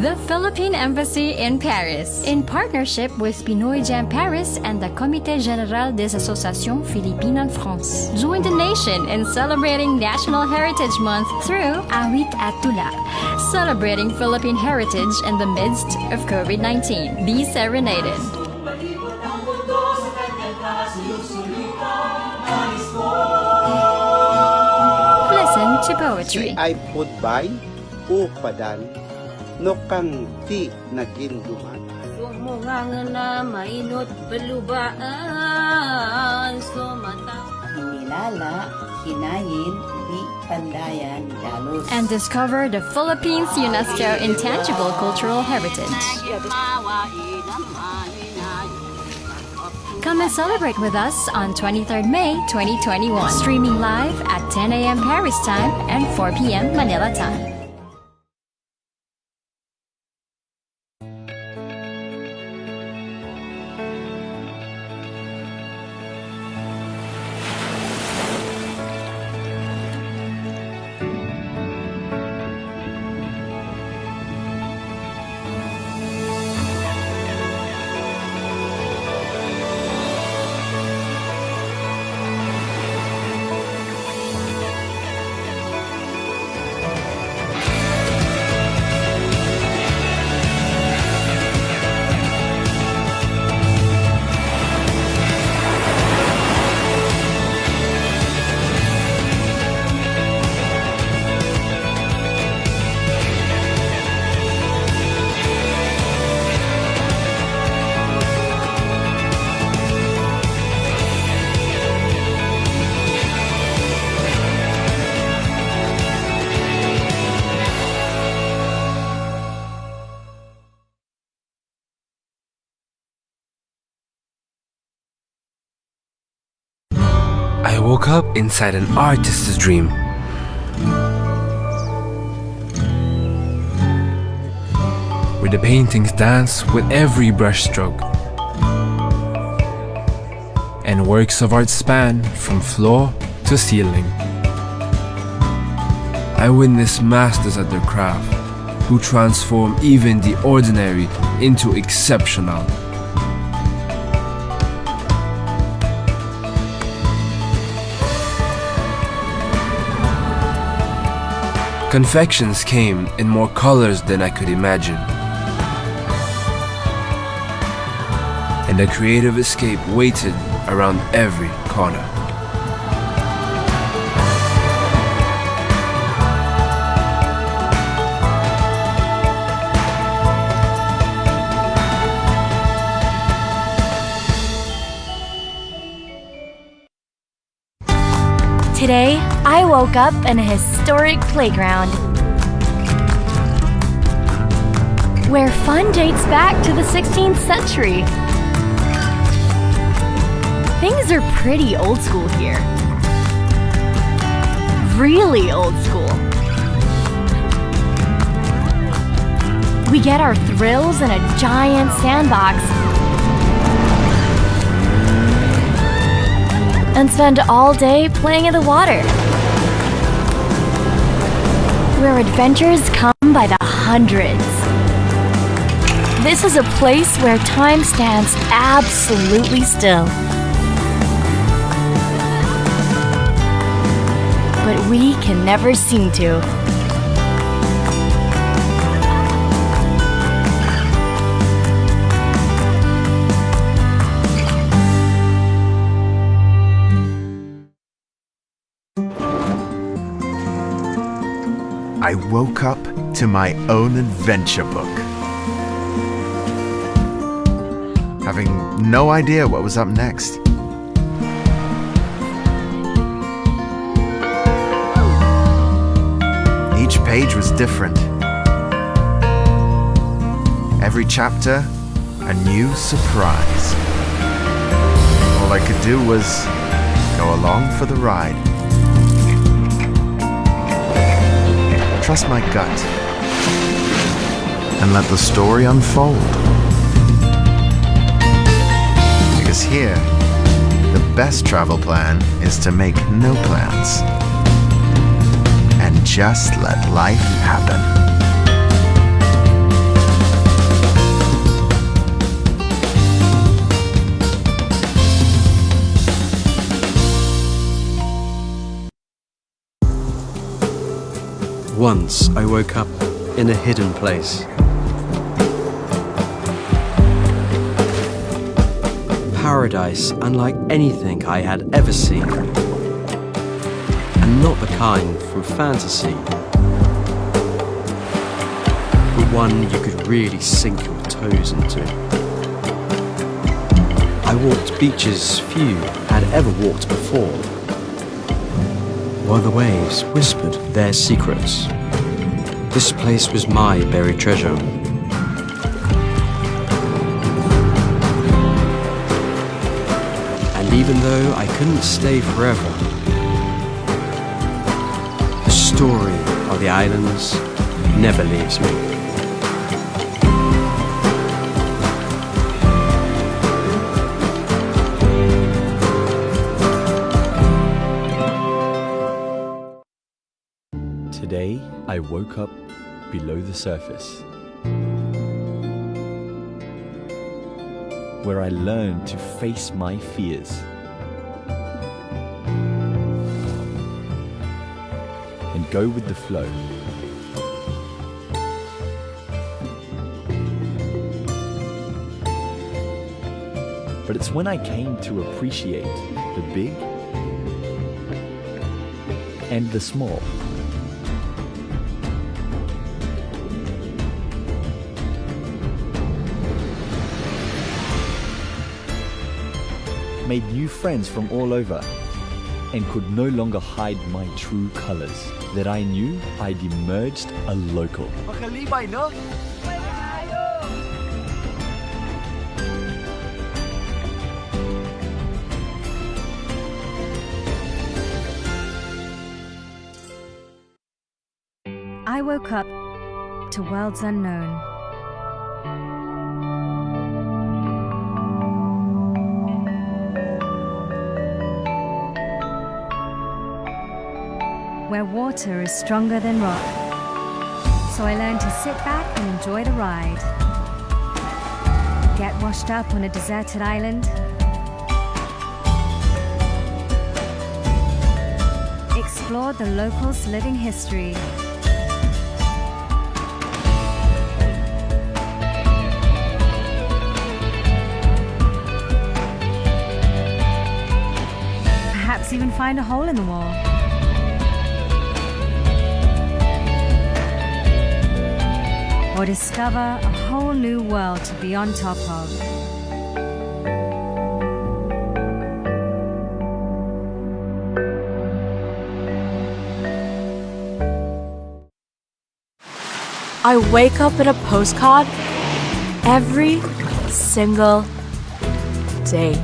The Philippine Embassy in Paris, in partnership with Pinoy Jam Paris and the Comité Général des Associations Philippines en France, join the nation in celebrating National Heritage Month through Awit at Tula, celebrating Philippine heritage in the midst of COVID-19. Be serenaded. Listen to poetry. Ay putbay, upadan, no kang ti naginduman. Sumungang na mainot balubaan, sumata. Hinilala, hinayin, di pandayan, dalos. And discover the Philippines' UNESCO Intangible Cultural Heritage. Come and celebrate with us on 23rd May 2021. Streaming live at 10 a.m. Paris time and 4 p.m. Manila time. I woke up inside an artist's dream. Where the paintings dance with every brushstroke, and works of art span from floor to ceiling. I witness masters at their craft who transform even the ordinary into exceptional. Confections came in more colors than I could imagine, and a creative escape waited around every corner. Today, I woke up in a historic playground where fun dates back to the 16th century. Things are pretty old school here. Really old school. We get our thrills in a giant sandbox and spend all day playing in the water, where adventures come by the hundreds. This is a place where time stands absolutely still. But we can never seem to. I woke up to my own adventure book, having no idea what was up next. Each page was different. Every chapter, a new surprise. All I could do was go along for the ride. Trust my gut and let the story unfold. Because here, the best travel plan is to make no plans and just let life happen. Once I woke up in a hidden place. Paradise unlike anything I had ever seen. And not the kind from fantasy, but one you could really sink your toes into. I walked beaches few had ever walked before, while the waves whispered their secrets. This place was my buried treasure. And even though I couldn't stay forever, the story of the islands never leaves me. Today, I woke up below the surface, where I learned to face my fears and go with the flow. But it's when I came to appreciate the big and the small, made new friends from all over, and could no longer hide my true colors, that I knew I'd emerged a local. I woke up to worlds unknown. Where water is stronger than rock. So I learned to sit back and enjoy the ride. Get washed up on a deserted island. Explore the locals' living history. Perhaps even find a hole in the wall. Or discover a whole new world to be on top of. I wake up in a postcard every single day.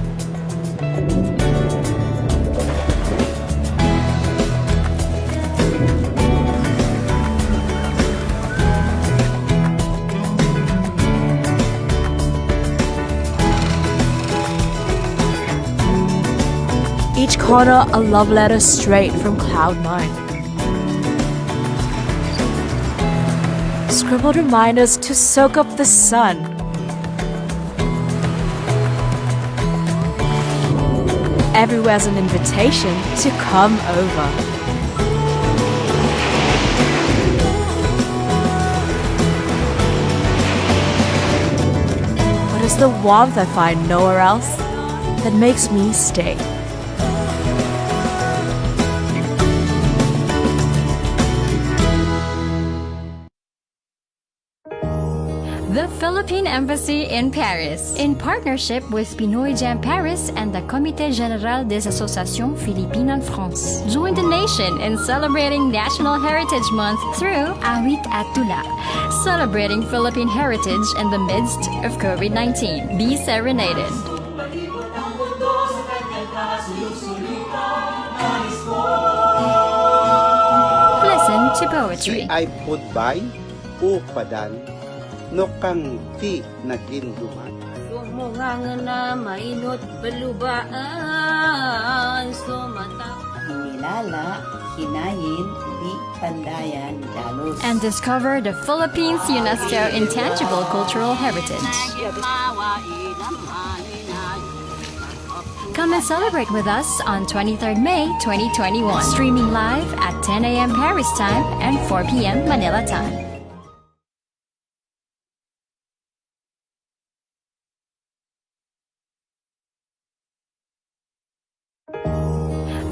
Each corner a love letter straight from Cloud9. Scribbled reminders to soak up the sun. Everywhere's an invitation to come over. But it's the warmth I find nowhere else that makes me stay. The Philippine Embassy in Paris, in partnership with Pinoy Jam Paris and the Comité Général des Associations Philippines en France, join the nation in celebrating National Heritage Month through Awit at Tula, celebrating Philippine heritage in the midst of COVID-19. Be serenaded. Listen to poetry. Ay pudbay, upadan, no kang ti naginduman. Sumungang na mainot balubaan, sumatap. Hinilala, hinayin, di pandayan, dalos. And discover the Philippines UNESCO Intangible Cultural Heritage. Come and celebrate with us on 23rd May 2021. Streaming live at 10 a.m. Paris time and 4 p.m. Manila time.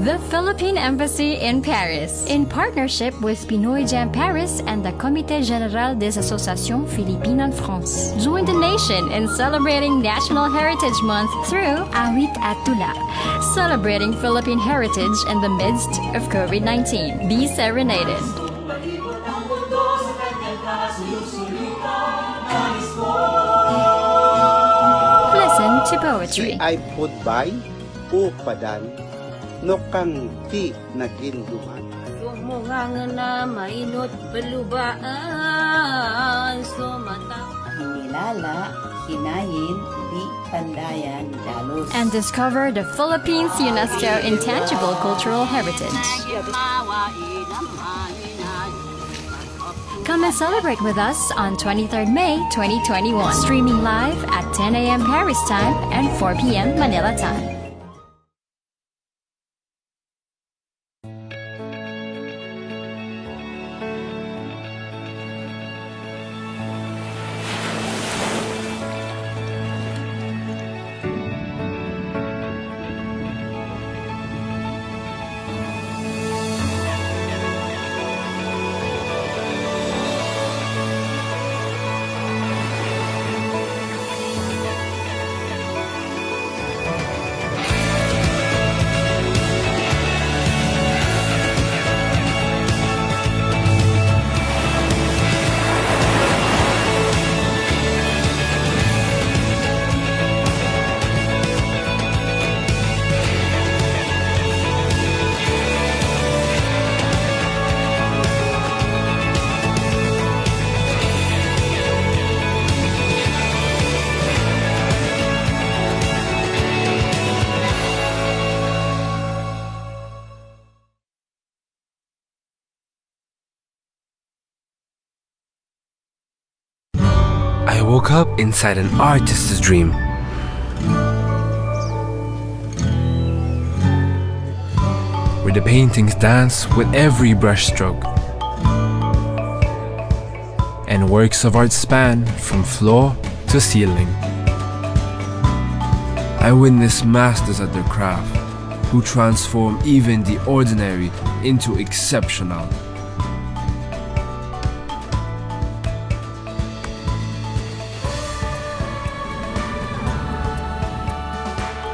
The Philippine Embassy in Paris, in partnership with Pinoy Jam Paris and the Comité Général des Associations Philippine en France, join the nation in celebrating National Heritage Month through Awit at Tula, celebrating Philippine heritage in the midst of COVID-19. Be serenaded. Listen to poetry. Ay putbay, upadan, no kang ti naginduman. Sumungang na mainot balubaan sumata. Hinilala, hinayin, di pandayan, dalos. And discover the Philippines' UNESCO Intangible Cultural Heritage. Come and celebrate with us on 23rd May 2021. Streaming live at 10 a.m. Paris time and 4 p.m. Manila time. I woke up inside an artist's dream. Where the paintings dance with every brushstroke, and works of art span from floor to ceiling. I witness masters at their craft who transform even the ordinary into exceptional.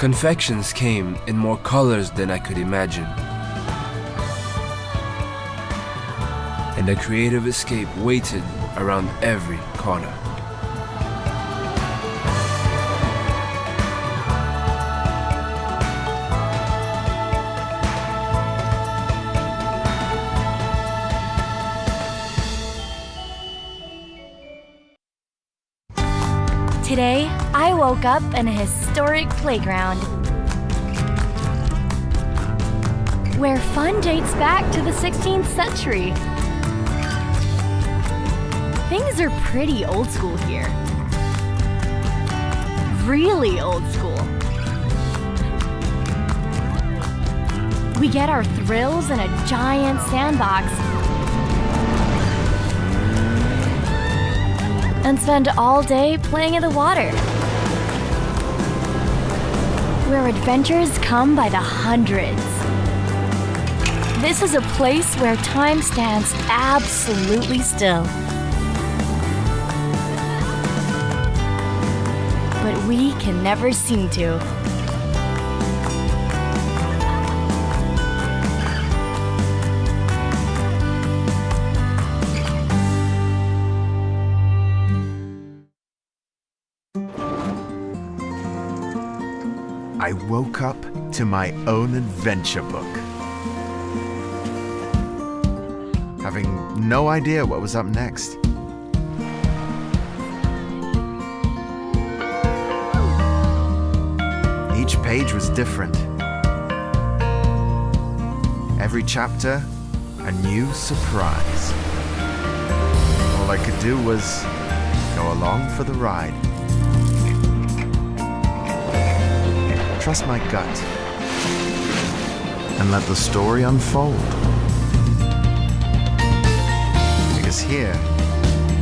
Confections came in more colors than I could imagine, and a creative escape waited around every corner. Today, I woke up in a historic playground where fun dates back to the 16th century. Things are pretty old school here. Really old school. We get our thrills in a giant sandbox and spend all day playing in the water, where adventures come by the hundreds. This is a place where time stands absolutely still. But we can never seem to. I woke up to my own adventure book, having no idea what was up next. Each page was different. Every chapter, a new surprise. All I could do was go along for the ride. Trust my gut and let the story unfold. Because here,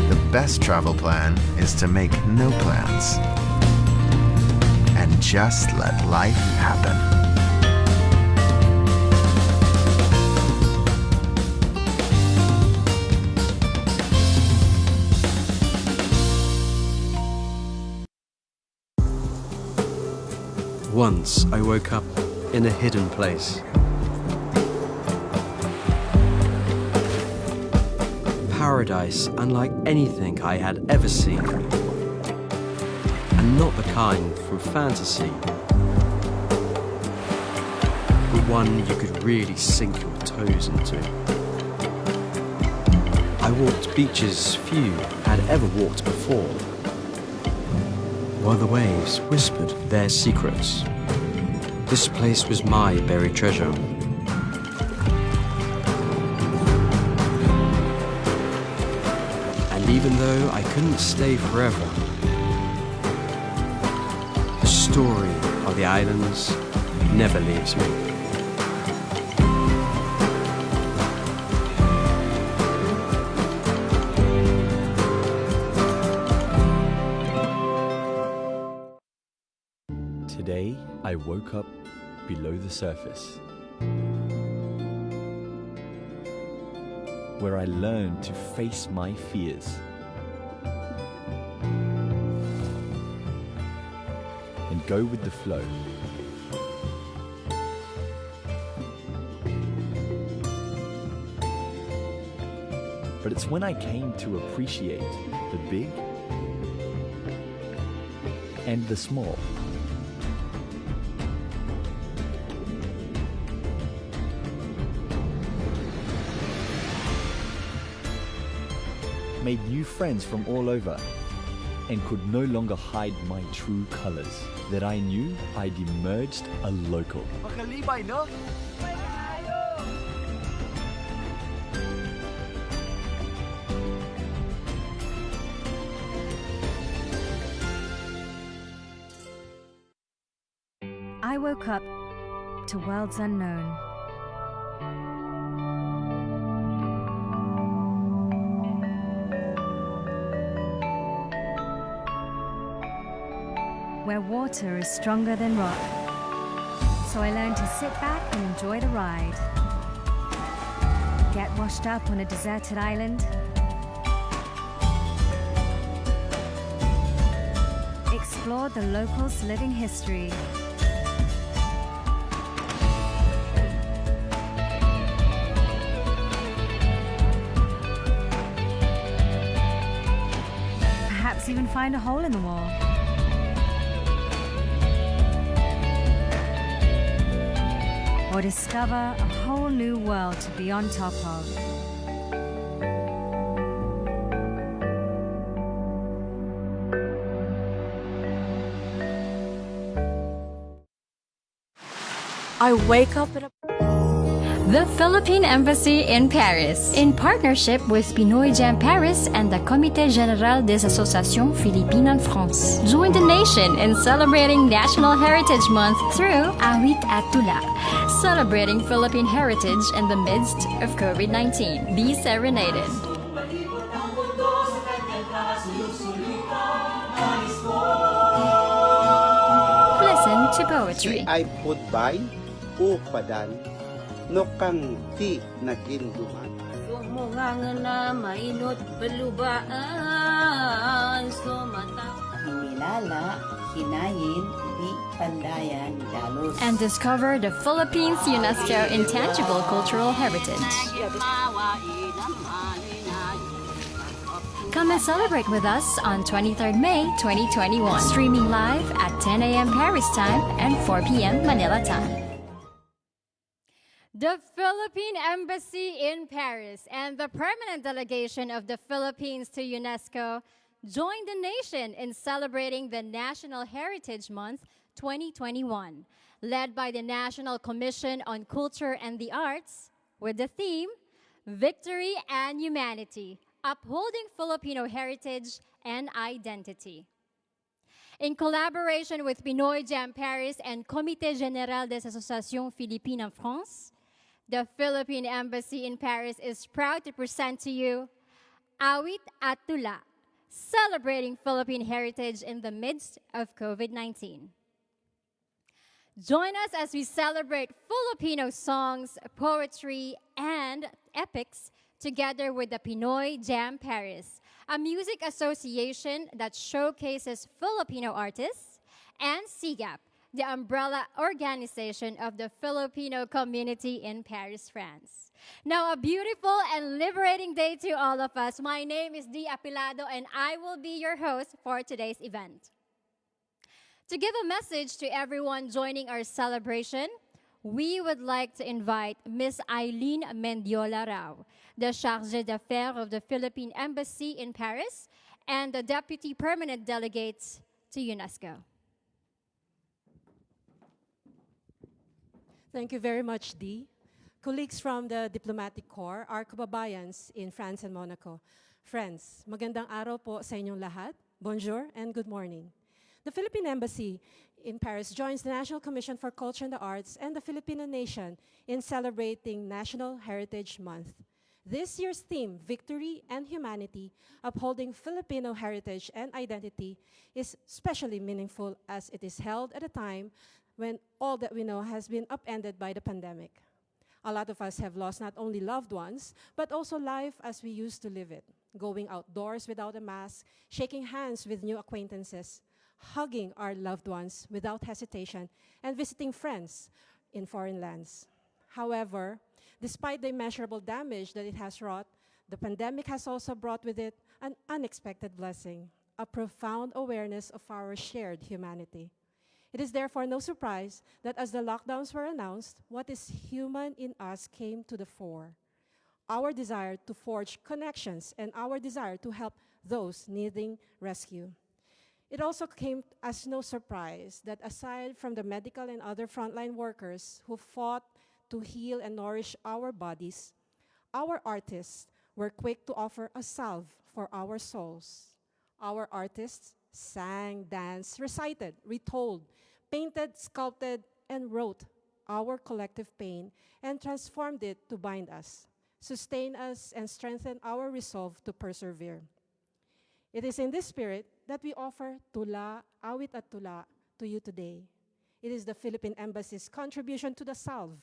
the best travel plan is to make no plans and just let life happen. Once I woke up in a hidden place. Paradise unlike anything I had ever seen. And not the kind from fantasy, but one you could really sink your toes into. I walked beaches few had ever walked before, while the waves whispered their secrets. This place was my buried treasure. And even though I couldn't stay forever, the story of the islands never leaves me. Today, I woke up below the surface, where I learned to face my fears and go with the flow. But it's when I came to appreciate the big and the small, made new friends from all over, and could no longer hide my true colors, that I knew I'd emerged a local. I woke up to worlds unknown. Where water is stronger than rock. So I learned to sit back and enjoy the ride. Get washed up on a deserted island. Explore the locals' living history. Perhaps even find a hole in the wall. Or discover a whole new world to be on top of. I wake up at a The Philippine Embassy in Paris, in partnership with Pinoy Jam Paris and the Comité Général des Associations Philippines en France, join the nation in celebrating National Heritage Month through Awit at Tula, celebrating Philippine heritage in the midst of COVID-19. Be serenaded. Listen to poetry. Ay putbay, upadan, no kang ti naginduman. Sumungang na mainot balubaan sumataw. Hinilala, hinayin, di pandayan, dalos. And discover the Philippines' UNESCO Intangible Cultural Heritage. Come and celebrate with us on 23rd May 2021. Streaming live at 10 a.m. Paris time and 4 p.m. Manila time. The Philippine Embassy in Paris and the permanent delegation of the Philippines to UNESCO joined the nation in celebrating the National Heritage Month 2021, led by the National Commission on Culture and the Arts, with the theme, Victory and Humanity, Upholding Filipino Heritage and Identity. In collaboration with Pinoy Jam Paris and Comité Général des Associations Philippines en France, the Philippine Embassy in Paris is proud to present to you Awit at Tula, celebrating Philippine heritage in the midst of COVID-19. Join us as we celebrate Filipino songs, poetry, and epics together with the Pinoy Jam Paris, a music association that showcases Filipino artists, and SIGAP, the umbrella organization of the Filipino community in Paris, France. Now, a beautiful and liberating day to all of us. My name is Dee Apilado, and I will be your host for today's event. To give a message to everyone joining our celebration, we would like to invite Ms. Eileen Mendiola Rao, the Chargée d'Affaires of the Philippine Embassy in Paris and the Deputy Permanent Delegate to UNESCO. Thank you very much, Dee. Colleagues from the Diplomatic Corps, our kababayans in France and Monaco. Friends, magandang araw po sa inyong lahat. Bonjour and good morning. The Philippine Embassy in Paris joins the National Commission for Culture and the Arts and the Filipino nation in celebrating National Heritage Month. This year's theme, Victory and Humanity, upholding Filipino heritage and identity, is especially meaningful as it is held at a time when all that we know has been upended by the pandemic. A lot of us have lost not only loved ones, but also life as we used to live it, going outdoors without a mask, shaking hands with new acquaintances, hugging our loved ones without hesitation, and visiting friends in foreign lands. However, despite the immeasurable damage that it has wrought, the pandemic has also brought with it an unexpected blessing, a profound awareness of our shared humanity. It is therefore no surprise that as the lockdowns were announced, what is human in us came to the fore. Our desire to forge connections and our desire to help those needing rescue. It also came as no surprise that aside from the medical and other frontline workers who fought to heal and nourish our bodies, our artists were quick to offer a salve for our souls. Our artists sang, danced, recited, retold, painted, sculpted, and wrote our collective pain and transformed it to bind us, sustain us, and strengthen our resolve to persevere. It is in this spirit that we offer Tula, Awit at Tula to you today. It is the Philippine Embassy's contribution to the salve,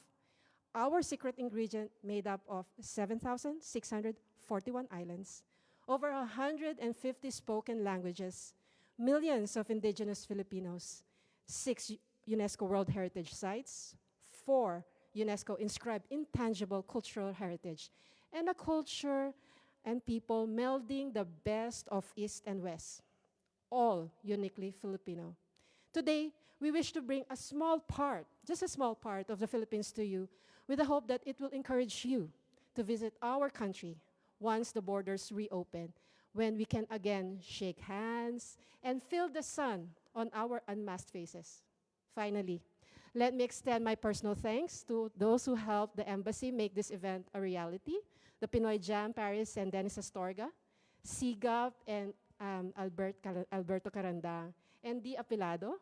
our secret ingredient made up of 7,641 islands, over 150 spoken languages, millions of indigenous Filipinos, 6 UNESCO World Heritage Sites, 4 UNESCO inscribed intangible cultural heritage, and a culture and people melding the best of East and West, all uniquely Filipino. Today, we wish to bring a small part, just a small part of the Philippines to you with the hope that it will encourage you to visit our country once the borders reopen, when we can again shake hands and feel the sun on our unmasked faces. Finally, let me extend my personal thanks to those who helped the embassy make this event a reality, the Pinoy Jam Paris and Dennis Astorga, SIGAP and Alberto Carandang, and Dee Apilado.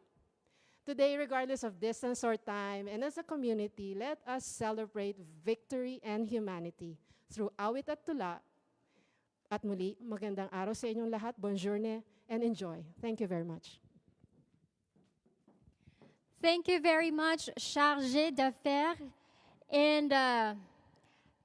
Today, regardless of distance or time, and as a community, let us celebrate victory and humanity through Awit at Tula. At muli, magandang araw sa inyong lahat, bonjourne, and enjoy. Thank you very much. Thank you very much, Chargée d'Affaires and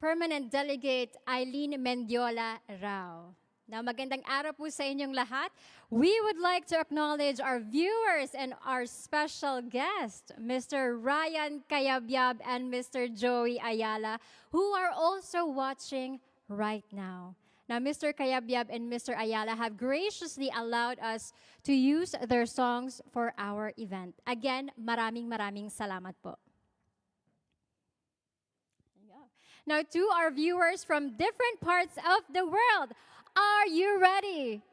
Permanent Delegate Eileen Mendiola Rao. Now, magandang araw po sa inyong lahat. We would like to acknowledge our viewers and our special guest, Mr. Ryan Cayabyab and Mr. Joey Ayala, who are also watching right now. Now, Mr. Cayabyab and Mr. Ayala have graciously allowed us to use their songs for our event. Again, maraming salamat po. Now, to our viewers from different parts of the world, are you ready?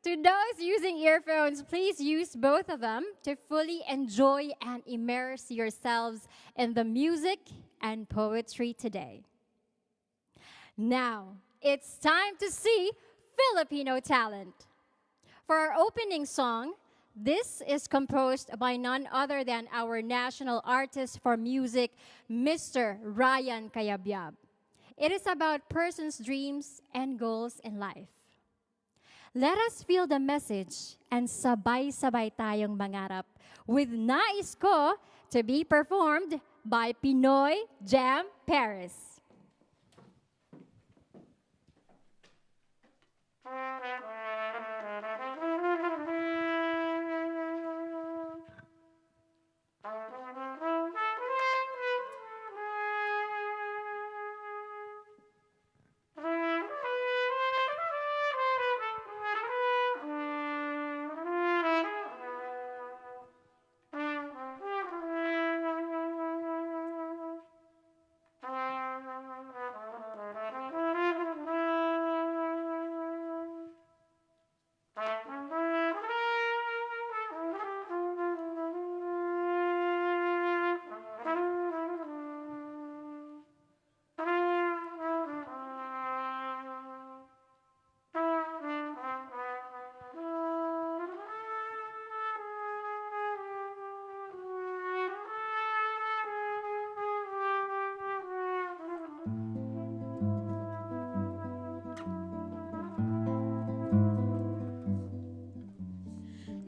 To those using earphones, please use both of them to fully enjoy and immerse yourselves in the music and poetry today. Now, it's time to see Filipino talent. For our opening song, This is composed by none other than our national artist for music, Mr. Ryan Cayabyab. It is about persons' dreams and goals in life. Let us feel the message and sabay-sabay tayong mangarap with Nais Ko to be performed by Pinoy Jam Paris.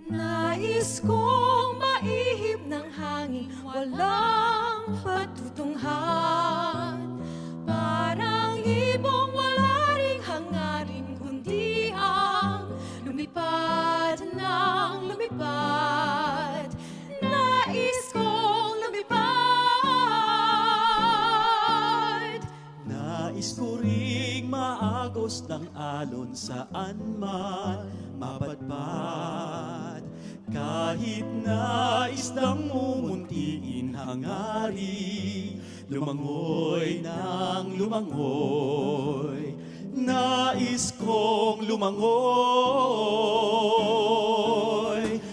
Nais kong maihip ng hangin, walang patutunghan. Parang ibong wala ring hangarin, kundi ang lumipad ng lumipad. Nais kong lumipad. Nais ko ring maagos ng alon saan man mapadpad. Kahit nais ng mumuntiin hangari, lumangoy ng lumangoy. Nais kong lumangoy.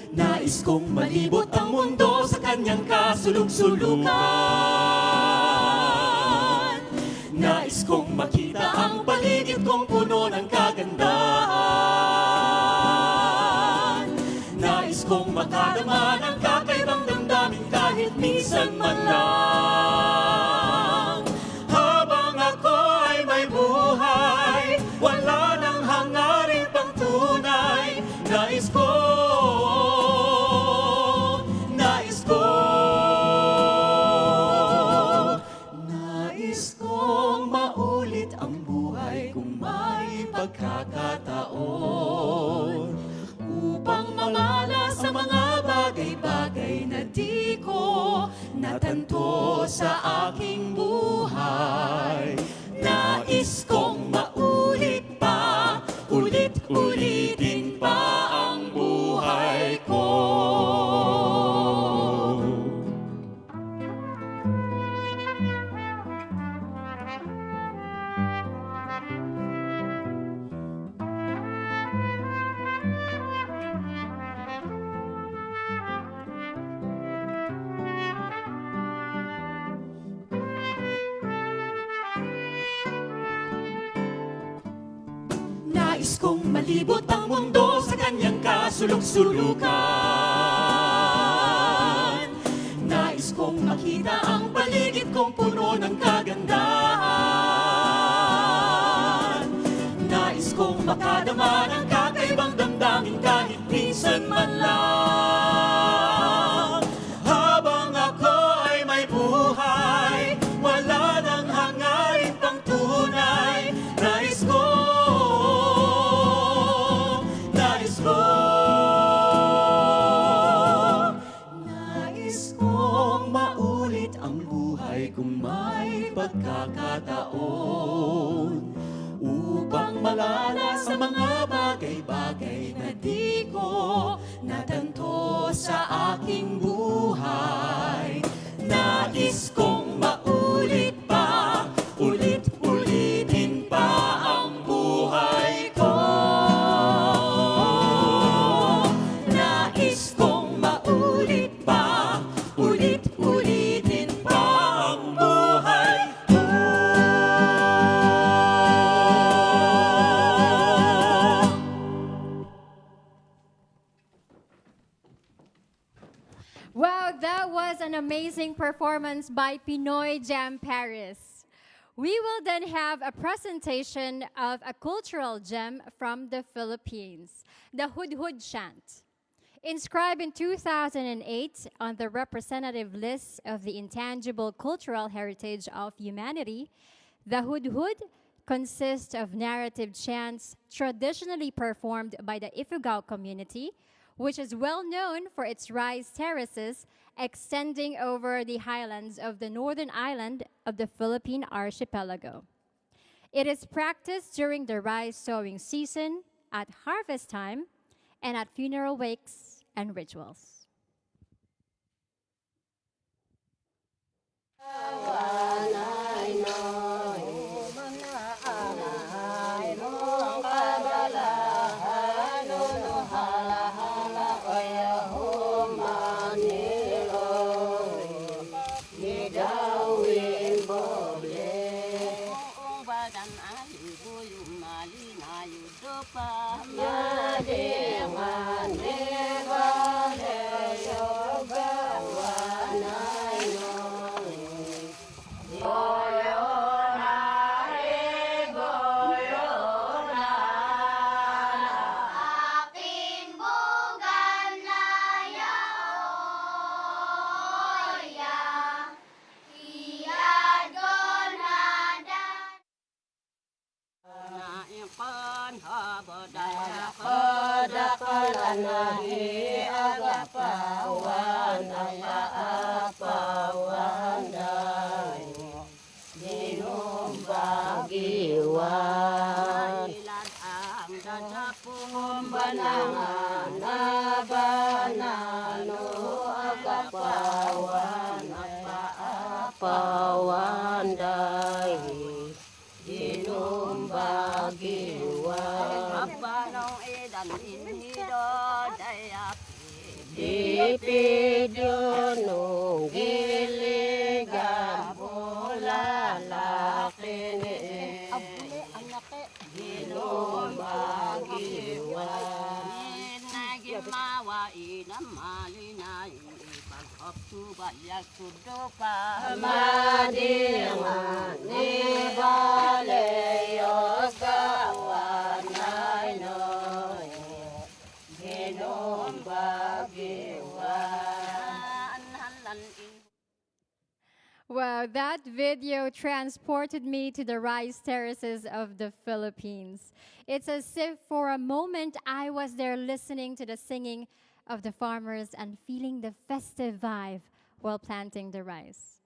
Nais kong malibot ang mundo sa kanyang kasulug-sulukan. Nais kong makita ang paligid kong puno ng kagandahan. Nais kong makadama ng kakaibang damdamin kahit minsan man lang. Habang ako ay may buhay, wala nang hangarin pang tunay. Nais ko, nais ko, nais kong maulit ang buhay kung may pagkakataon, upang mamala sa mga bagay-bagay na di ko natanto sa aking buhay. Nais kong maulit pa, ulit-ulitin pa ang buhay ko. Nais kong malibot ang mundo sa kanyang kasulug-sulukan. Nais kong makita ang paligid kong puno ng kagandahan. Nais kong makadama ng kakaibang damdamin kahit minsan man lang. Habang ako ay may buhay, wala nang hangarin pang tunay. Nais ko, nais kong maulit ang buhay kung may pagkakataon, upang malala sa mga bagay-bagay na di ko natanto sa aking buhay. Nais kong maulit pa, ulit-ulitin pa ang buhay ko. Nais kong maulit pa, ulit-ulitin pa ang buhay ko. Wow, that was an amazing performance by Pinoy Jam Paris. We will then have a presentation of a cultural gem from the Philippines, the Hudhud Chant. Inscribed in 2008 on the representative list of the intangible cultural heritage of humanity, the Hudhud consists of narrative chants traditionally performed by the Ifugao community, which is well known for its rice terraces extending over the highlands of the northern island of the Philippine archipelago. It is practiced during the rice sowing season, at harvest time, and at funeral wakes and rituals. Wow, that video transported me to the rice terraces of the Philippines. It's as if for a moment I was there listening to the singing of the farmers and feeling the festive vibe while planting the rice.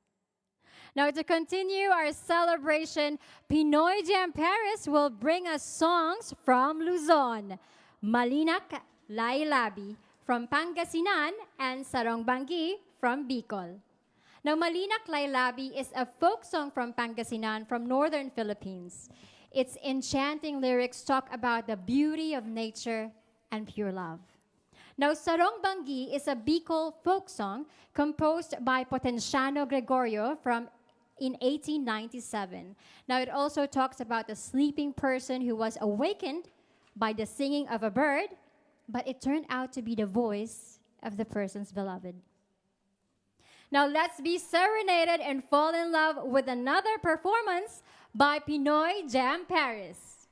Now, to continue our celebration, Pinoy Jam Paris will bring us songs from Luzon, Malinak Laylabi from Pangasinan, and Sarong Bangi from Bicol. Now, Malinak Laylabi is a folk song from Pangasinan from northern Philippines. Its enchanting lyrics talk about the beauty of nature and pure love. Now, Sarong Bangi is a Bicol folk song composed by Potenciano Gregorio in 1897. Now, it also talks about a sleeping person who was awakened by the singing of a bird, but it turned out to be the voice of the person's beloved. Now, let's be serenaded and fall in love with another performance by Pinoy Jam Paris.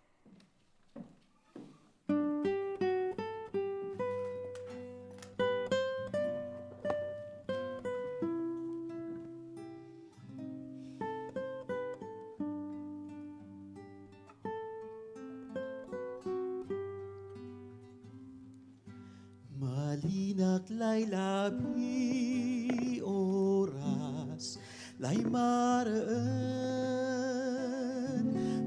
Malinak laylabi oras lay maraan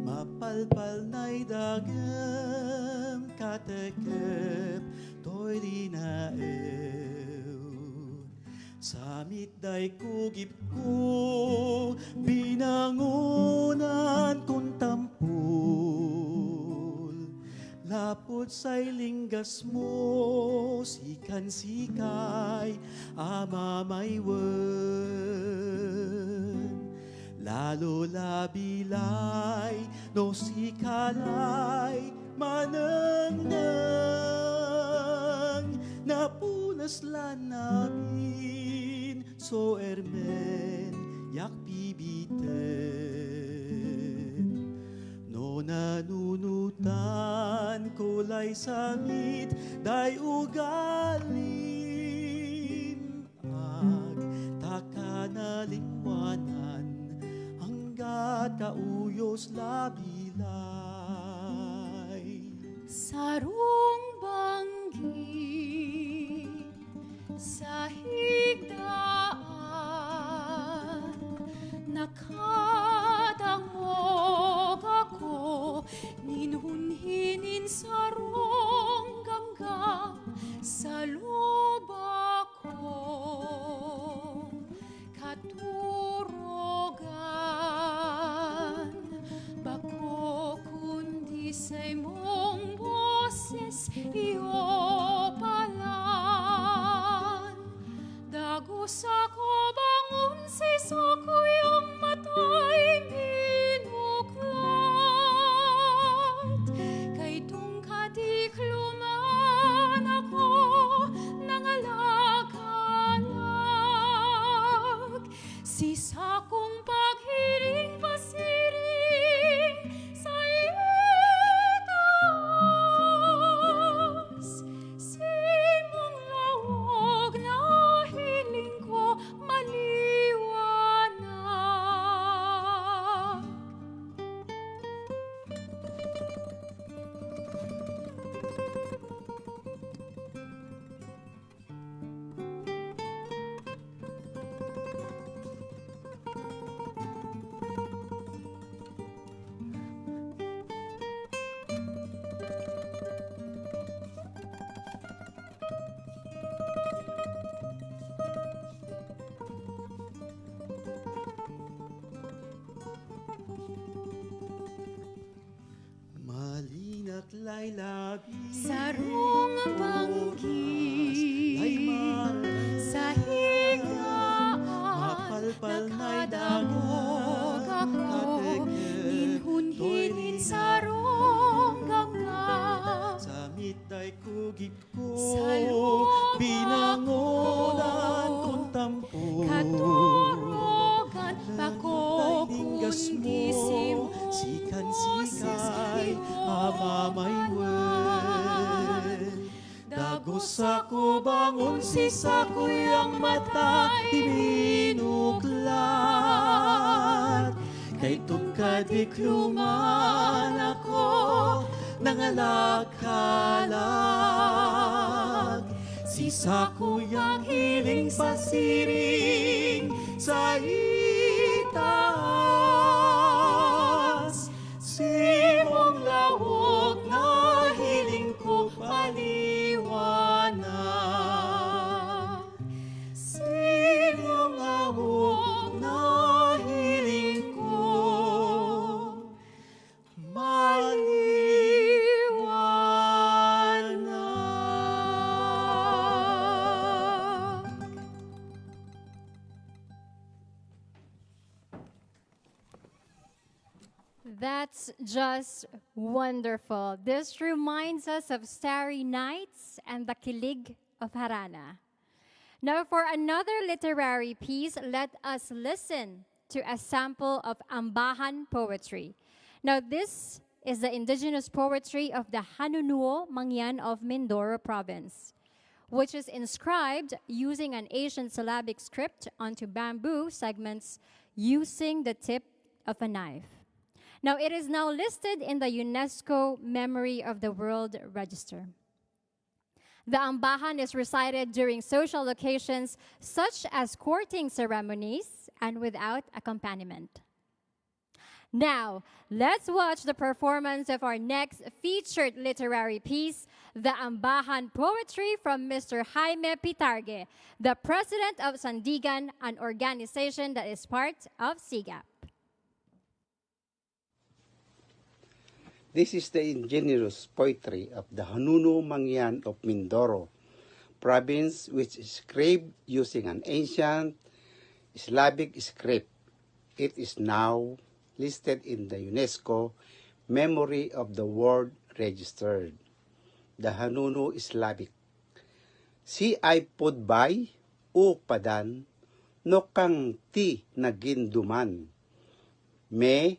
mapalpal na'y dagam katekep to'y dinaew samit day kugip ko binangunan kung tampul lapot sa'y linggas mo, sikan-sikay, amamaywan. Lalo labilay, no sikalay, manang-nang, napunas lanabi. so ermen yak bibiten no nanunutan kulay samit day ugalim ag takanalingwanan hanggat kauyos labilay sarong banggi sa higdaan nakadangog ako ninhunhinin sarong ganggang sa luba ko katurogan bako kundi sa imong boses iyo sa ko bangon si sakuyang matay binuklat kay tungkadikluman ako nangalagalag si sakong paghiling pasiring sa itaas si mong lawag na sarong banggi sa higdaan nakadangog ako ninhunhinin sarong ganggang sa mitay kugip ko sa lupa binangonan kong tampo katurogan bako kundi sim sikan-sikay amamaywen dagos ako bangon si sakuyang mata ibinuklat kay tungkadikluman ako nangalakalag si sakuyang hiling pasiring sa itaas si mong lawag na hiling ko paliwanag si mong lawag na hiling ko That's just wonderful. This reminds us of Starry Nights and the Kilig of Harana. Now, for another literary piece, let us listen to a sample of Ambahan poetry. Now, this is the indigenous poetry of the Hanunuo Mangyan of Mindoro province, which is inscribed using an Asian syllabic script onto bamboo segments using the tip of a knife. Now, it is now listed in the UNESCO Memory of the World Register. The Ambahan is recited during social occasions such as courting ceremonies and without accompaniment. Now, let's watch the performance of our next featured literary piece, The Ambahan Poetry from Mr. Jaime Pitargue, the president of Sandigan, an organization that is part of SIGAP. This is the ingenious poetry of the Hanunuo Mangyan of Mindoro province, which is scribed using an ancient Slavic script. It is now listed in the UNESCO Memory of the World Register. The Hanunuo Slavic. Si ay podbay o padan, no kang ti naginduman. Me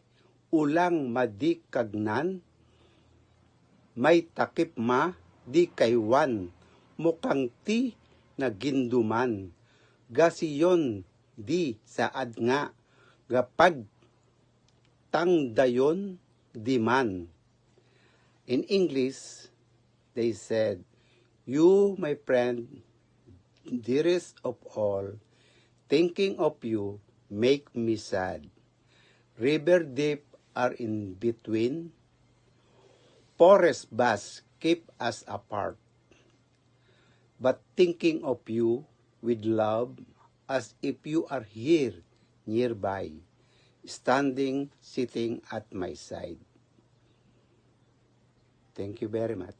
ulang madi kagnan, may takip ma di kaywan, mukang ti naginduman. Gasiyon di saad nga, gapag tangdayon diman. In English, they said, "You, my friend, dearest of all, thinking of you make me sad. River deep are in between, forest vast keep us apart. But thinking of you with love, as if you are here nearby, standing, sitting at my side." Thank you very much.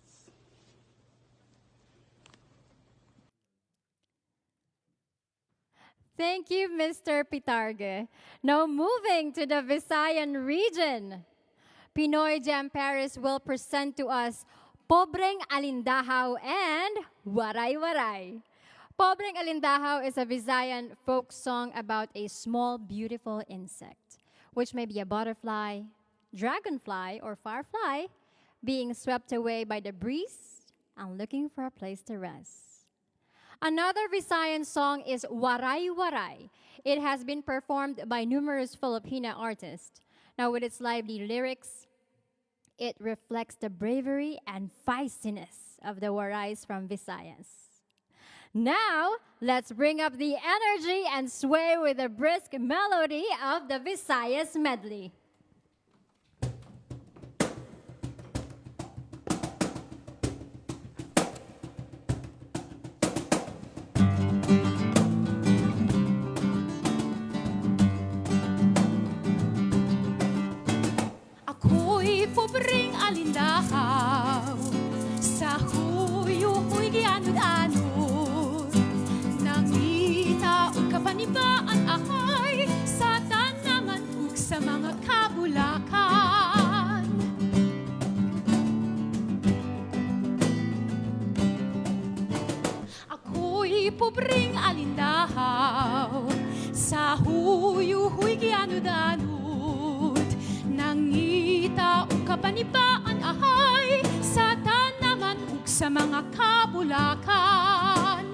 Thank you, Mr. Pitarge. Now moving to the Visayan region, Pinoy Jam Paris will present to us Pobreng Alindahaw and Waray Waray. Pobreng Alindahaw is a Visayan folk song about a small, beautiful insect, which may be a butterfly, dragonfly, or firefly, being swept away by the breeze and looking for a place to rest. Another Visayan song is Waray Waray. It has been performed by numerous Filipino artists. Now, with its lively lyrics, it reflects the bravery and feistiness of the Warays from Visayas. Now, let's bring up the energy and sway with the brisk melody of the Visayas medley. Pobreng alindahaw, sa huyo-huy gianud-anod, nangita o kapanibaan akay, sa tanaman ug sa mga kabulakan. Ako'y pobreng alindahaw, sa huyo-huy gianud-anod, nangita o kapanibaan ahay, sa tanaman ug sa mga kabulakan.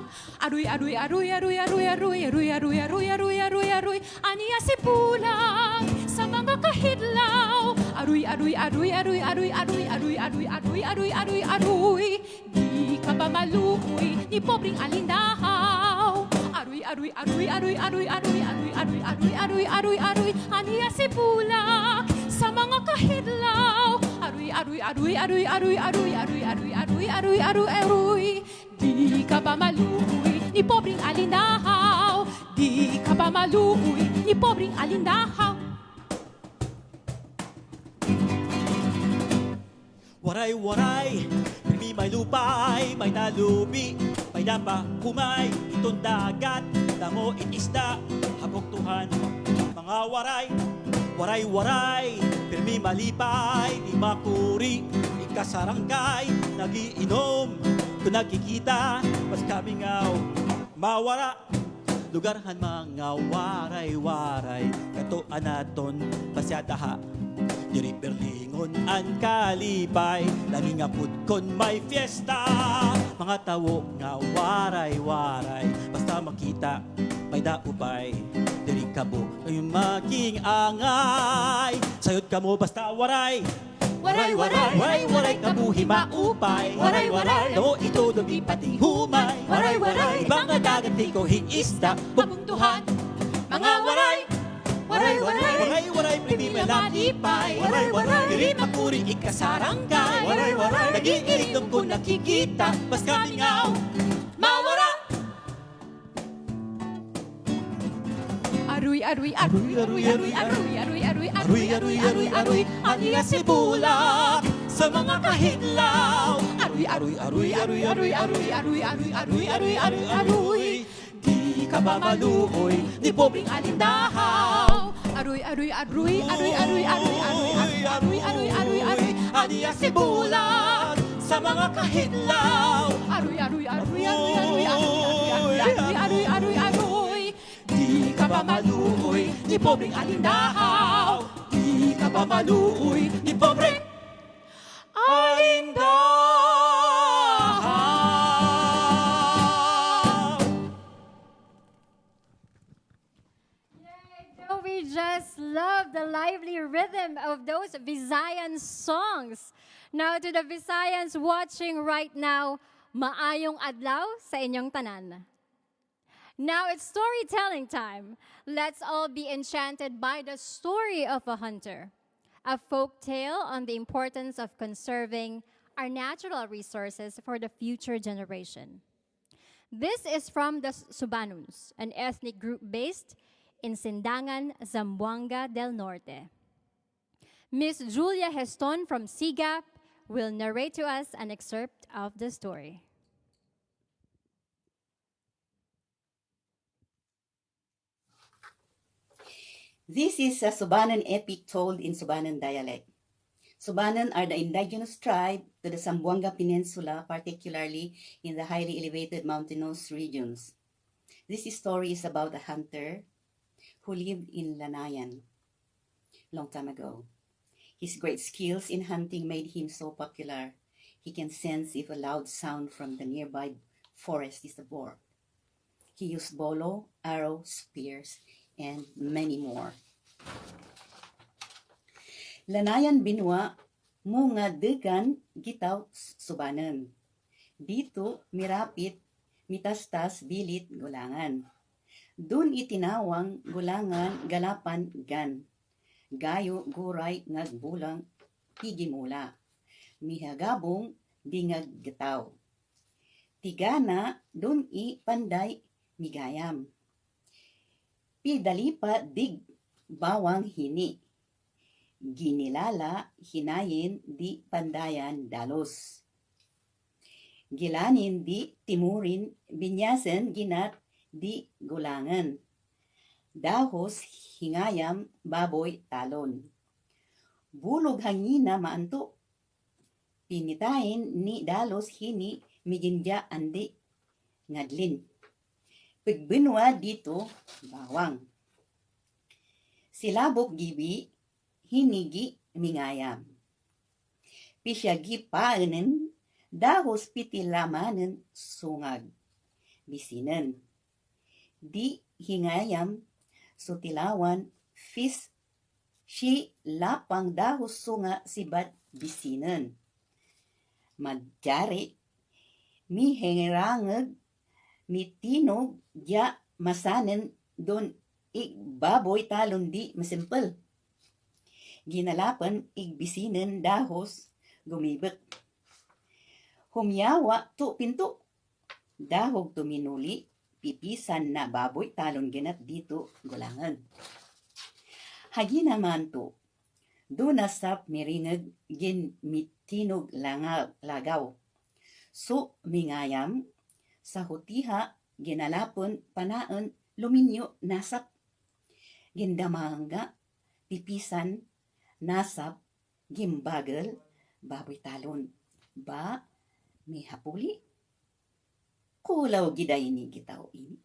Aruy, aruy, aruy, aruy, aruy, aruy, aruy, aruy, aruy, aruy, aruy, aruy, aniya si pulang sa mga kahidlaw. Aruy, aruy, aruy, aruy, aruy, aruy, aruy, aruy, aruy, aruy, aruy, aruy, di ka ba maluoy ni pobreng alindahaw? Aruy, aruy, aruy, aruy, aruy, aruy, aruy, aruy, aruy, aruy, aruy, aruy, aniya si pulang sa mga kahidlaw. Aruy, aruy, aruy, aruy, aruy, aruy, aruy, aruy, aruy, aruy, aruy, aruy, di ka ba maluoy ni pobreng alindahaw? Di ka ba maluoy ni pobreng alindahaw? Waray, waray, pirmi may lupay, may nalubi, may dapa, humay, itong dagat, damo itisda, haboktuhan, mga waray. Waray, waray, pirmi malipay, di makuri, ikasarangkay, nagiinom, kung nakikita, mas kabingaw, mawara, lugarhan mga waray, waray, katuan naton, pasyadaha, diri Berlingon ang kalipay, nangingapod kon may fiesta, mga tawo nga waray, waray, basta makita, may daupay, diri kabo ay making angay, sayod kamo basta waray. Waray, waray, Waray, waray, kabuhi maupay. Waray, waray, no ito dobi pati humay. Waray, waray, mga dagat ko hiista, pabuntuhan, mga waray. Waray, waray, waray, waray, primi melalipay. Waray, waray, diri makuri ikasarangkay. Waray, waray, nagiinom ko nakikita, mas kamingaw, mawara. Aruy, aruy, aruy, aruy, aruy, aruy, aruy, aruy, aruy, aruy, aruy, aruy, aniya si bulak sa mga kahidlaw. Aruy, aruy, aruy, aruy, aruy, aruy, aruy, aruy, aruy, aruy, aruy, aruy, di ka ba maluoy ni pobreng alindahaw? aruy, aruy, aruy, aruy, aruy, aruy, aruy, aruy, aruy, aruy, aruy, aruy, aniya si bulak sa mga kahidlaw. aruy, aruy, aruy, aruy, aruy, aruy, aruy, aruy, aruy, aruy, aruy, di ba maluoy ni pobreng alindahaw? Di ka ba maluoy ni pobreng alindahaw? We just love the lively rhythm of those Visayan songs. Now to the Visayans watching right now, maayong adlaw sa inyong tanan. Now it's storytelling time. Let's all be enchanted by the story of a hunter, a folk tale on the importance of conserving our natural resources for the future generation. This is from the Subanuns, an ethnic group based in Sindangan, Zamboanga del Norte. Miss Julia Heston from SIGAP will narrate to us an excerpt of the story. This is a Subanan epic told in Subanan dialect. Subanan are the indigenous tribe to the Zamboanga Peninsula, particularly in the highly elevated mountainous regions. This story is about a hunter who lived in Lanayan long time ago. His great skills in hunting made him so popular. He can sense if a loud sound from the nearby forest is a boar. He used bolo, arrow, spears, and many more. Lanayan binwa nga degan gitaw Subanan. Dito mirapit mitastas bilit gulangan. Dun itinawang gulangan galapan gan. Gayo guray ngagbulang higimula. Mihagabong bingag gataw. Tigana dun i panday migayam. Pidalipa dig bawang hini. Ginilala hinayin di pandayan dalos. Gilanin di timurin binyasan ginat di gulangan. Dahos hingayam baboy talon. Bulog hangina maanto. Pinitain ni dalos hini migindya andi ngadlin. Pagbinwa dito bawang. Silabok gibi hinigi mingayam. Pisyagi paanen dahos pitilamanen sungag. Bisinan. Di hingayam sutilawan fis si lapang dahos sunga sibad bisinan. Magyari mi hengerangag mi tinog ya masanen don ig baboy talon di masimpel. Ginalapan ig bisinan dahos gumibet. Humyawa to pinto. Dahog tuminuli pipisan na baboy talon ginat dito gulangan. Hagi naman to, do nasap miringag gin mitinog lagaw. So mingayam, sa hutiha ginalapon panaan luminyo nasap. Gindamanga pipisan nasap gimbagal baboy talon. Ba may hapuli? Kulaw giday ni gitaw ini.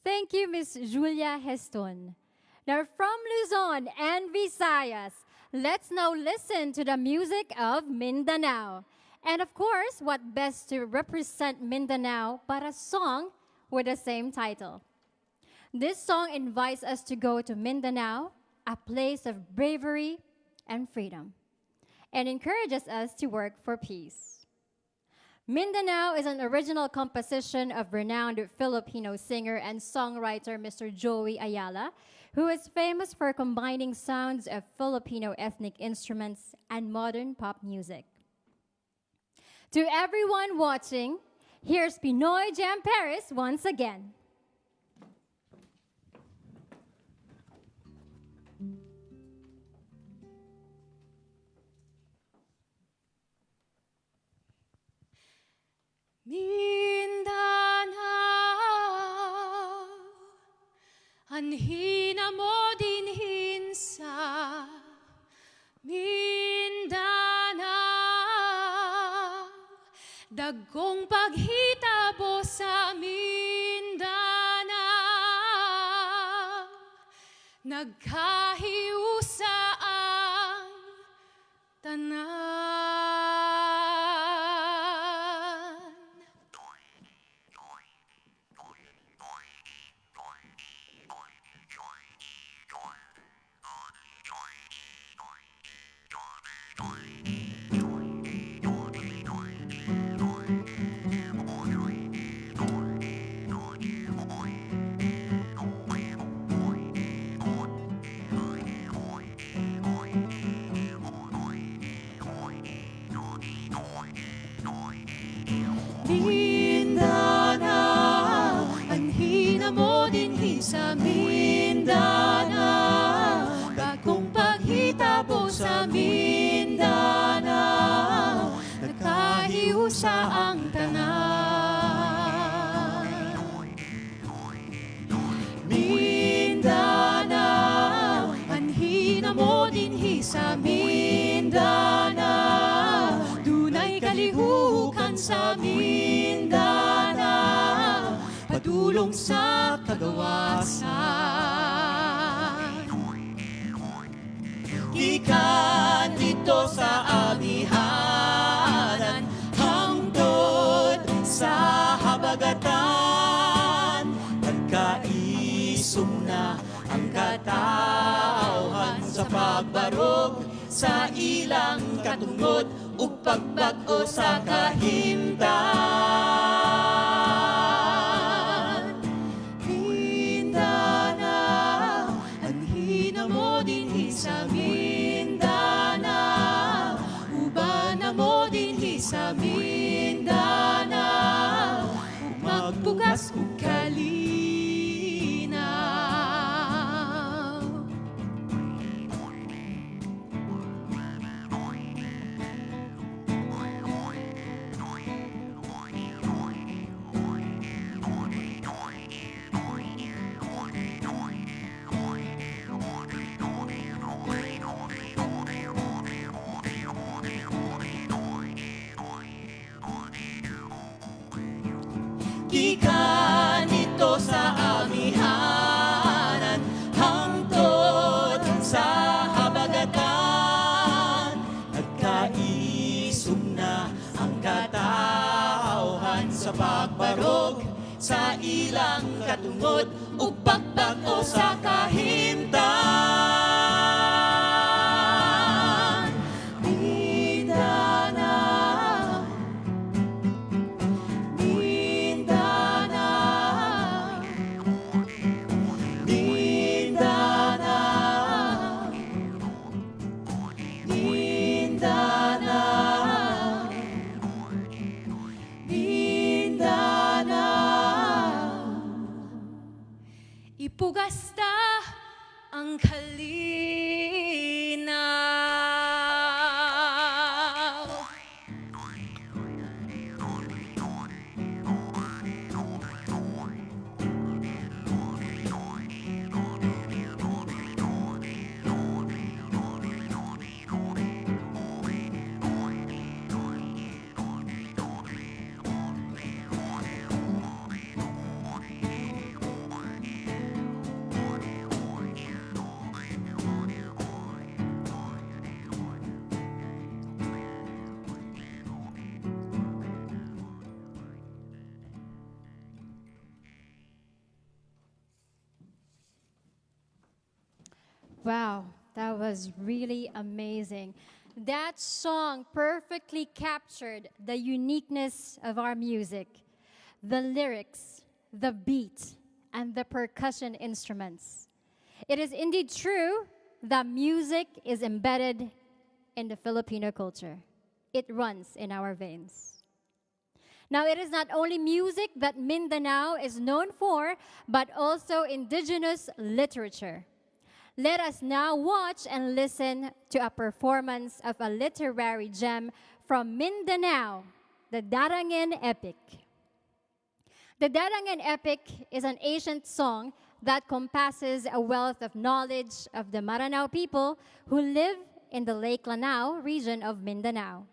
Thank you, Miss Julia Heston. Now from Luzon and Visayas, let's now listen to the music of Mindanao. And of course, what best to represent Mindanao but a song with the same title. This song invites us to go to Mindanao, a place of bravery and freedom, and encourages us to work for peace. Mindanao is an original composition of renowned Filipino singer and songwriter Mr. Joey Ayala, who is famous for combining sounds of Filipino ethnic instruments and modern pop music. To everyone watching, here's Pinoy Jam Paris once again. Mindanao, anhina mo dinhin sa Mindanao, dagkong paghitabo sa Mindanao. nagkahiusa ang tanan. Mindanao, anhina mo dinhi sa Mindanao, bagong paghitabo sa Mindanao, nagkahiusa ang tanan. Mindanao, anhina mo dinhi sa Mindanao, dunay kalihukan sa Mindanao, padulong sa kagawasan. Gikan dito sa amihanan, hangtod sa habagatan, nagkaisong na ang katawhan sa pagbarog sa ilang katungod ug pagbag-o sa kahimtan. Mindanao, anhina mo dinhi sa Mindanao, ubana mo dinhi sa Mindanao, ug magbukas ug kalinaw. Gikan dito sa amihanan, hangtod sa habagatan, nagkaisog na ang katawhan sa pagbarog sa ilang katungod ug pagbag-o sa kahimtan. Mindanao, Mindanao, Mindanao, Mindanao, Mindanao, ipugasta ang kalinaw. Wow, that was really amazing. That song perfectly captured the uniqueness of our music, the lyrics, the beat, and the percussion instruments. It is indeed true that music is embedded in the Filipino culture. It runs in our veins. Now, it is not only music that Mindanao is known for, but also indigenous literature. Let us now watch and listen to a performance of a literary gem from Mindanao, the Darangin Epic. The Darangin Epic is an ancient song that compasses a wealth of knowledge of the Maranao people who live in the Lake Lanao region of Mindanao.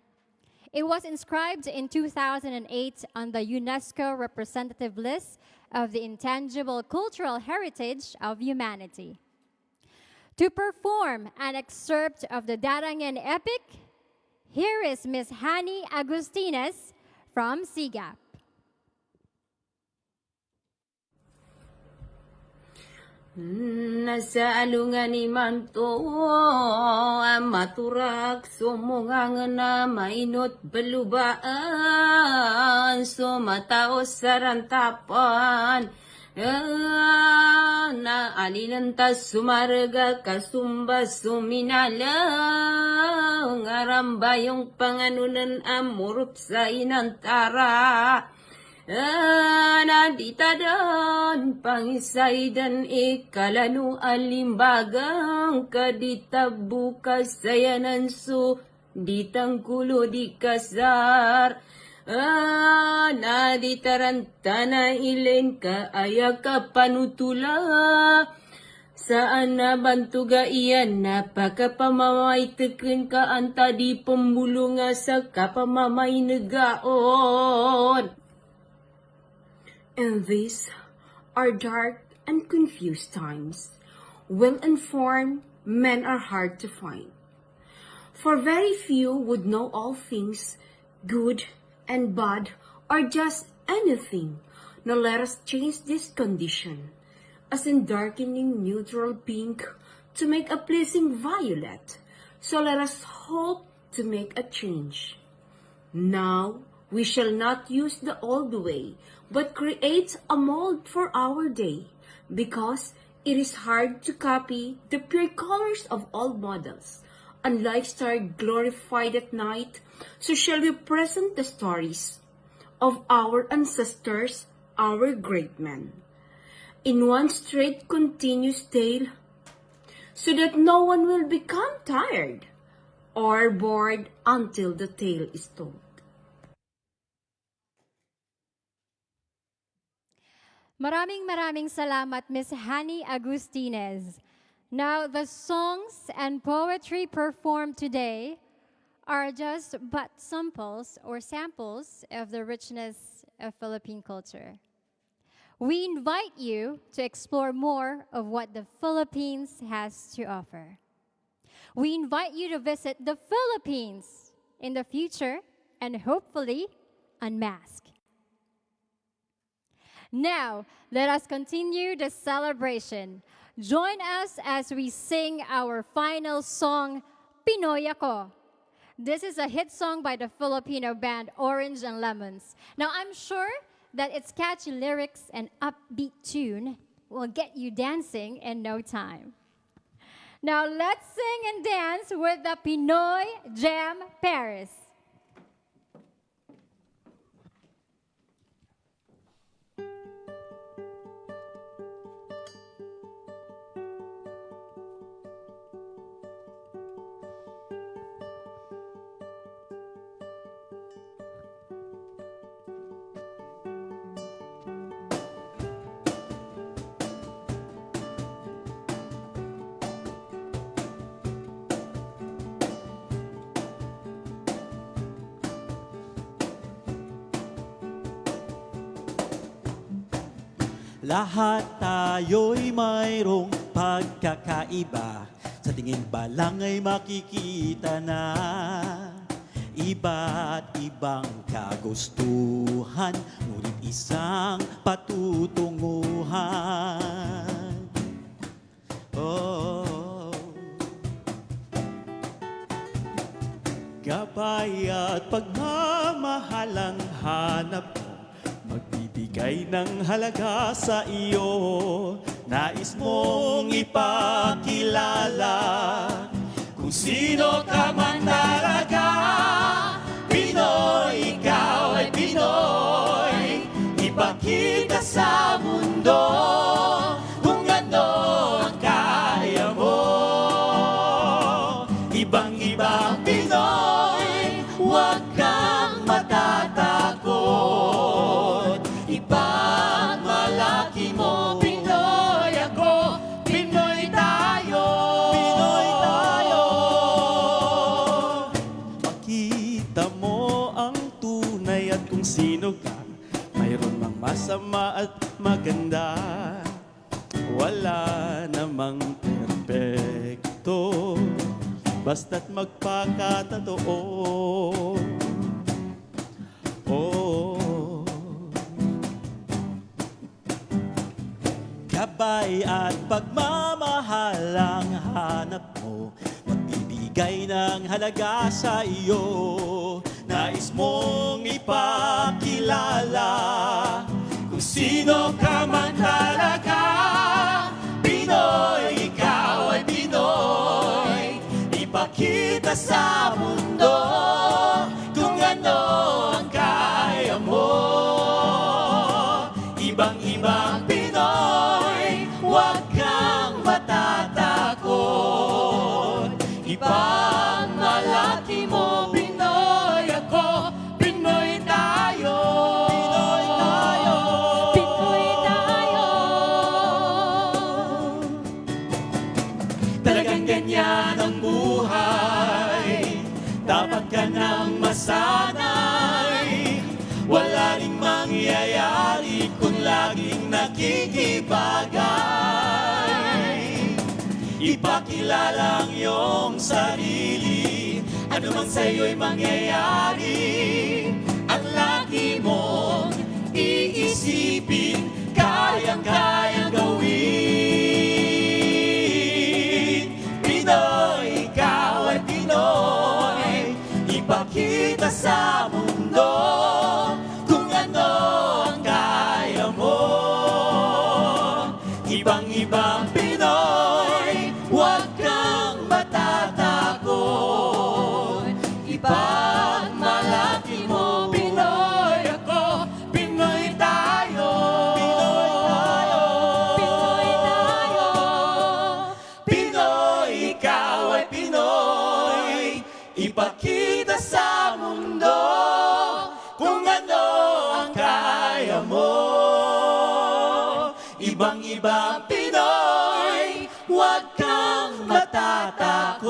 It was inscribed in 2008 on the UNESCO representative list of the intangible cultural heritage of humanity. To perform an excerpt of the Darangen epic, here is Miss Hani Agustines from Sigap. Nasa alungan ni Manto, maturak, sumungang na mainot balubaan, sumataos sarantapan, na alinantas sumarga kasumba suminala, ngaramba yung panganunan amurup sa inantara. Nandita dan pangisay dan ikalanu alimbagang kadita bukas sayanan su ditang kulo di kasar. Naditarantana ilen ka ayak ka panutula. Saan na bantuga iyan napakapamamay teken ka anta di pembulunga sa kapamamay negaon. And these are dark and confused times. Well-informed men are hard to find. For very few would know all things, good and bad, or just anything. Now let us change this condition, as in darkening neutral pink to make a pleasing violet. So let us hope to make a change. Now, we shall not use the old way, but create a mold for our day, because it is hard to copy the pure colors of old models. Unlike star glorified at night, so shall we present the stories of our ancestors, our great men, in one straight continuous tale, so that no one will become tired or bored until the tale is told. Maraming salamat, Miss Hani Agustines. Now, the songs and poetry performed today are just but samples of the richness of Philippine culture. We invite you to explore more of what the Philippines has to offer. We invite you to visit the Philippines in the future and hopefully unmask. Now, let us continue the celebration. Join us as we sing our final song, Pinoy Ako. This is a hit song by the Filipino band Orange and Lemons. Now, I'm sure that its catchy lyrics and upbeat tune will get you dancing in no time. Now, let's sing and dance with the Pinoy Jam Paris. Lahat tayo'y mayroong pagkakaiba. Sa tingin ba lang ay makikita na iba't ibang kagustuhan, ngunit isang patutunguhan. Oh. Gabay at pagmamahalang hanap mo, magbibigay ng halaga sa iyo. Nais mong ipakilala kung sino ka man talaga. Pinoy, ikaw ay Pinoy. Ipakita sa mundo kung ano ang kaya mo. Ibang-ibang Pinoy, huwag kang matatakot. Ipagmalaki mo, Pinoy ako, Pinoy tayo. Pinoy tayo. Makita mo ang tunay at kung sino ka. Mayroon mang masama at maganda. Wala namang perfect. ganito, basta't magpakatotoo. Oh. Gabay at pagmamahal ang hanap mo, magbibigay ng halaga sa iyo. Nais mong ipakilala kung sino ka man talaga. Pinoy, ikaw ay Pinoy. Ipakita sa mundo kung ano ang kaya mo. Ibang-ibang Pinoy, huwag kang matatakot. Ipagmalaki mo, Pinoy ako, Pinoy tayo. Pinoy tayo. Pinoy tayo. Talagang ganyan ang buhay, dapat ka nang masanay. Wala ring mangyayari kung laging nakikibagay. Ipakilala ang iyong sarili, ano man sa'yo'y mangyayari. Ang lagi mong iisipin, kayang-kayang gawin. Pinoy, ikaw ay Pinoy. Ipakita sa mundo kung ano ang kaya mo. Ibang-ibang Pinoy, huwag kang matatakot. Ipagmalaki mo, Pinoy ako, Pinoy tayo. Pinoy tayo. Pinoy tayo. Pinoy, ikaw ay Pinoy. Ipakita sa mundo kung ano ang kaya mo. Ibang-ibang Pinoy, huwag kang matatakot.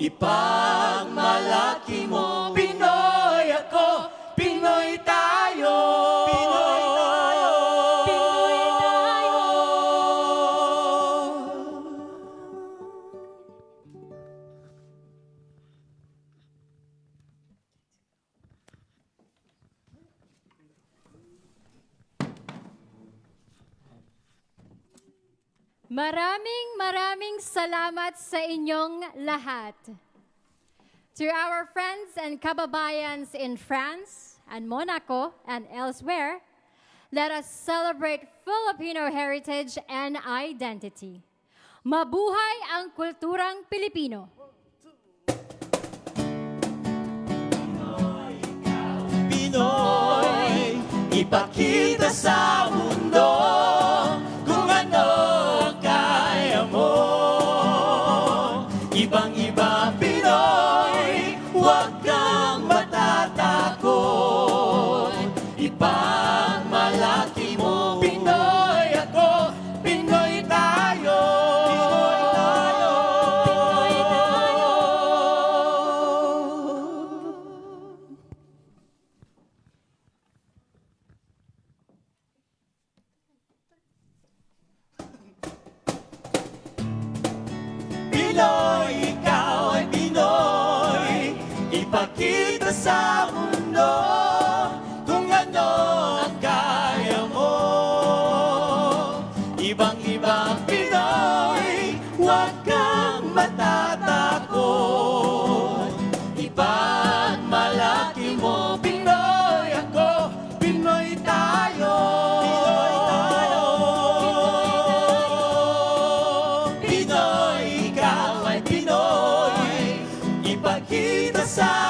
Ipagmalaki mo, Pinoy ako, Pinoy tayo. Pinoy tayo. Pinoy tayo. Maraming salamat sa inyong lahat. To our friends and kababayans in France and Monaco and elsewhere, let us celebrate Filipino heritage and identity. Mabuhay ang kulturang Pilipino! Pinoy, ipakita sa mundo kung ano ang kaya mo. Ibang-ibang Pinoy, huwag kang matatakot. Ipagmalaki mo, Pinoy ako, Pinoy tayo. Pinoy tayo. Pinoy tayo. Pinoy, ikaw ay Pinoy. Ipakita sa mundo kung ano ang kaya mo. Ibang-ibang Pinoy, huwag kang matatakot. Ipagmalaki mo, Pinoy ako, Pinoy tayo. Pinoy tayo. Pinoy, ikaw ay Pinoy. Ipakita sa